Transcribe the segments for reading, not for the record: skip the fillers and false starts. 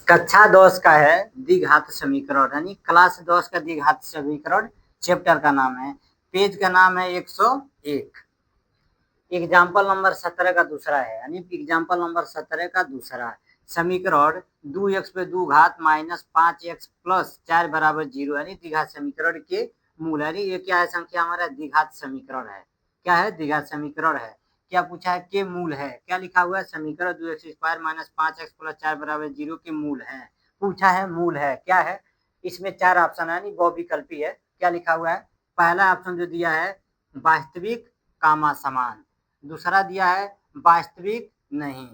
कक्षा 10 का है द्विघात समीकरण, यानी क्लास 10 का द्विघात समीकरण चैप्टर का नाम है। पेज का नाम है 101। एग्जाम्पल नंबर 17 का दूसरा है, यानी एग्जाम्पल नंबर 17 का दूसरा समीकरण 2x पे 2 घात माइनस 5x प्लस 4 बराबर 0, यानी द्विघात समीकरण के मूल, यानी ये क्या है, संख्या हमारा द्विघात समीकरण है। क्या है? द्विघात समीकरण है। क्या पूछा है? के मूल है। क्या लिखा हुआ है? समीकरण 2x² माइनस 5x प्लस 4 बराबर 0 के मूल है। पूछा है मूल है। क्या है? इसमें 4 ऑप्शन है, यानी बहुविकल्पी है। क्या लिखा हुआ है? पहला ऑप्शन जो दिया है वास्तविक कामा समान, दूसरा दिया है वास्तविक नहीं,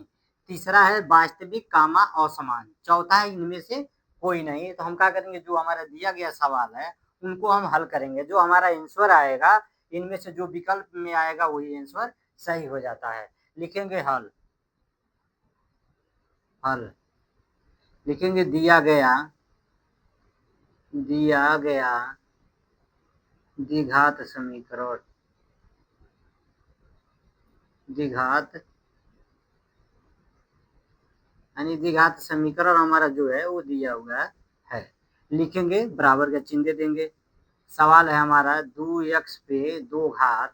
तीसरा है वास्तविक कामा असमान, चौथा है इनमें से कोई नहीं। तो हम क्या करेंगे, जो हमारा दिया गया सवाल है उनको हम हल करेंगे। जो हमारा आंसर आएगा इनमें से जो विकल्प में आएगा वही आंसर सही हो जाता है। लिखेंगे हल। हल लिखेंगे दिया गया द्विघात समीकरण, द्विघात यानी द्विघात समीकरण हमारा जो है वो दिया हुआ है। लिखेंगे, बराबर का चिन्ह दे देंगे। सवाल है हमारा 2x पे 2 घात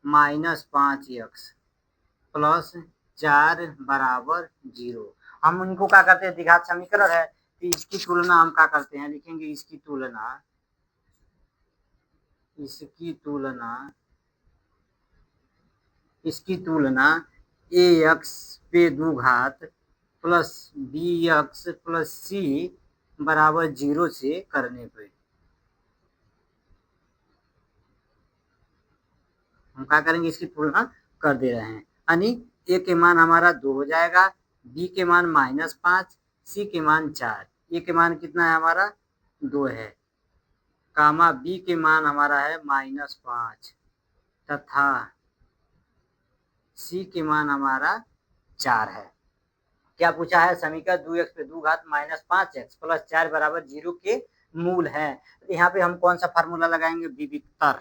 माइनस 5x प्लस 4 बराबर 0। हम उनको क्या करते हैं, द्विघात समीकरण है तो इसकी तुलना हम क्या करते हैं, लिखेंगे इसकी तुलना ax पे 2 घात प्लस bx प्लस c बराबर 0 से करने पे हम क्या करेंगे, इसकी तुलना कर दे रहे हैं। यानी ए के मान हमारा 2 हो जाएगा, बी के मान -5, सी के मान 4। ए के मान कितना है हमारा 2 है, कामा बी के मान हमारा है -5 तथा सी के मान हमारा 4 है। क्या पूछा है, समीकरण 2x पे 2 घात माइनस 5x प्लस 4 बराबर 0 के मूल है। तो यहाँ पे हम कौन सा फार्मूला लगाएंगे, विविक्तर,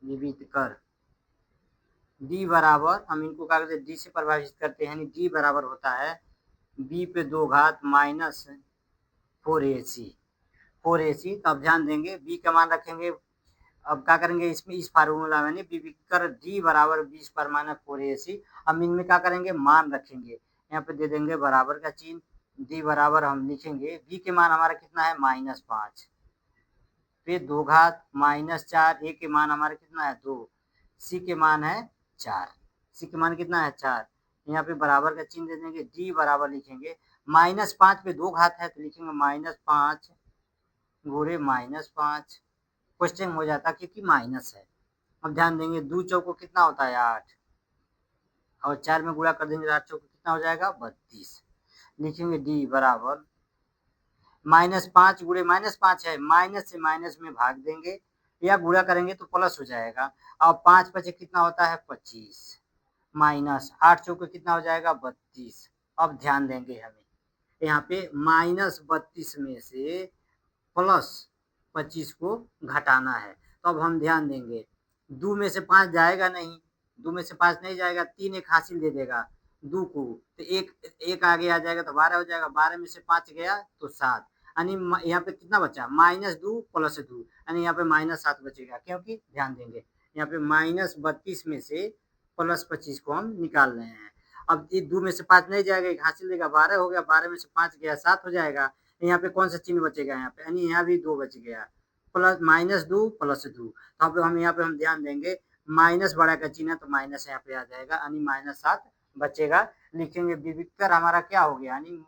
विविक्तर डी बराबर, हम इनको क्या करते हैं, डी से परिभाषित करते हैं, डी बराबर होता है बी पे 2 घात माइनस 4ac। तो अब ध्यान देंगे बी का मान रखेंगे। अब क्या करेंगे, इसमें इस फार्मूला में विविक्तर डी बराबर 20 पर माइनस 4ac, हम इनमें क्या करेंगे, मान रखेंगे। यहाँ पे दे देंगे बराबर का चिन्ह, डी बराबर हम लिखेंगे, बी के मान हमारा कितना है -5 पे 2 घात -4, ए के मान हमारा कितना है 2, सी के मान है 4, सी के मान कितना है 4। यहाँ पे बराबर का चिन्ह दे देंगे, डी बराबर लिखेंगे -5 पे 2 घात है तो लिखेंगे -5 गुणे -5, क्वेश्चन हो जाता क्योंकि माइनस है। अब ध्यान देंगे 2 चौको कितना होता है 8, और 4 में गुणा कर देंगे तो 8 चौको कितना हो जाएगा 32। लिखेंगे डी बराबर -5 गुणे -5 है, माइनस से माइनस में भाग देंगे या गुणा करेंगे तो प्लस हो जाएगा। अब 5 पचे कितना होता है 25, माइनस 8 चौके कितना हो जाएगा 32। अब ध्यान देंगे हमें यहाँ पे -32 में से प्लस 25 को घटाना है। तो अब हम ध्यान देंगे 2 में से 5 जाएगा नहीं, 2 में से 5 नहीं जाएगा, 3 एक हासिल दे देगा 2 को, तो एक आगे आ जाएगा तो 12 हो जाएगा, 12 में से 5 गया तो 7, यानी यहाँ पे कितना बचा -2 प्लस 2, यानी यहाँ पे -7 बचेगा। क्योंकि ध्यान देंगे यहाँ पे -32 में से प्लस 25 को हम निकाल रहे हैं। अब 2 में से 5 नहीं जाएगा, एक हासिल देगा 12 हो गया, 12 में से 5 गया 7 हो जाएगा। यहाँ पे कौन सा चिन्ह बचेगा, यहाँ पे यानी यहाँ भी 2 बच गया, प्लस -2 प्लस 2। तो अब हम यहाँ पे हम ध्यान देंगे माइनस बड़ा का चिन्ह है तो माइनस यहाँ पे आ जाएगा, यानी -7 बचेगा। लिखेंगे विविक्तर हमारा क्या हो गया, यानी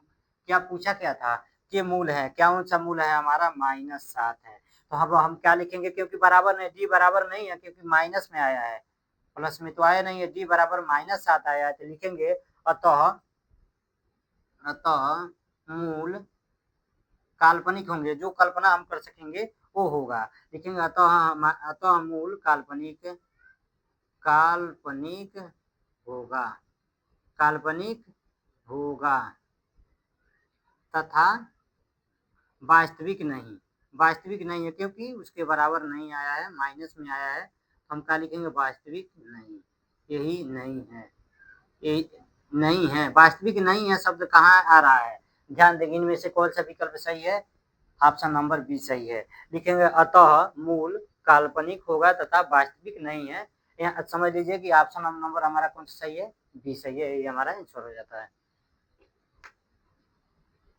क्या पूछा क्या था, के मूल है, क्या कौन सा मूल है हमारा -7 है। तो अब हम क्या लिखेंगे, क्योंकि बराबर नहीं, डी बराबर नहीं है क्योंकि माइनस में आया है, प्लस में तो आया नहीं है, डी बराबर -7 आया है। तो लिखेंगे अतः मूल काल्पनिक होंगे, जो कल्पना हम कर सकेंगे वो होगा। लिखेंगे अतः मूल काल्पनिक होगा, काल्पनिक होगा तथा वास्तविक नहीं, वास्तविक नहीं है क्योंकि उसके बराबर नहीं आया है, माइनस में आया है। हम क्या लिखेंगे, वास्तविक नहीं, यही नहीं है। ये नहीं है, वास्तविक नहीं है शब्द कहाँ आ रहा है? ध्यान देंगे इनमें से कौन सा विकल्प सही है? ऑप्शन नंबर बी सही है। लिखेंगे अतः मूल काल्पनिक होगा तथा वास्तविक नहीं है। यहाँ समझ लीजिए कि ऑप्शन नंबर हमारा कौन सा सही है? बी सही है, ये हमारा आंसर हो जाता है।